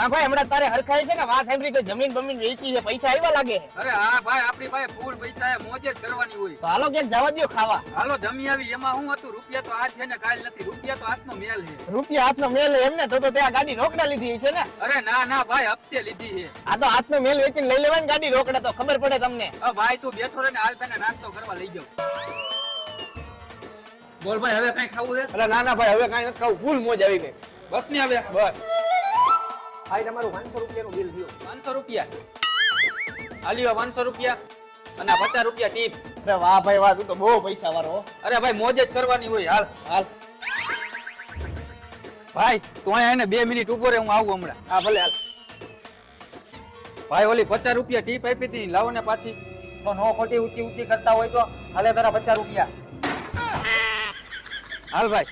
કા ભાઈ હમણાં તારે હરખાઈ છે ને વાત સાંભળી કે જમીન બમીન વેચી છે પૈસા આવ્યા લાગે અરે હા ભાઈ આપણી પાસે ફૂલ પૈસા છે, મોજ જ કરવાની હોય. તો હાલો ક્યાંક જવા દ્યો ખાવા. હાલો જમી આવી. એમાં શું હતું, રૂપિયા તો આજ છે ને કાલ નથી. રૂપિયા તો હાથનો મેલ છે. રૂપિયા હાથનો મેલ એમને તો ત્યાં ગાડી રોકડા લીધી છે ને. અરે ના ના ભાઈ, હપ્તે લીધી છે. આ તો હાથનો મેલ વેચીને લઈ લેવાની ગાડી રોકડા તો ખબર પડે તમને. ભાઈ તું બેઠો રહે ને, હાલ તને નાસ્તો કરવા લઈ જાઉં. બોલ ભાઈ, હવે કઈ ખાવું છે? અરે ના ના ભાઈ હવે કાંઈ નથી ખાવું, ફૂલ મોજ આવી ગઈ. બસ ને હવે બસ ભાઈ તમારું 500 રૂપિયાનું બિલ થયું. 500 રૂપિયા આલ્યો, 500 રૂપિયા અને 50 રૂપિયા ટીપ. અરે વાહ ભાઈ વાહ, તું તો બહુ પૈસા વાળો હો. અરે ભાઈ મોજ જ કરવાની હોય. હાલ હાલ ભાઈ તું અહીંયા એને 2 મિનિટ ઉભો રહે, હું આવું હમણાં. હા ભલે હાલ. ભાઈ ઓલી 50 રૂપિયા ટીપ આપી હતી, લાવો ને પાછી. તો નો ખોટી ઊંચી ઊંચી કરતા હોય તો હાલે તારા 50 રૂપિયા. હાલ ભાઈ.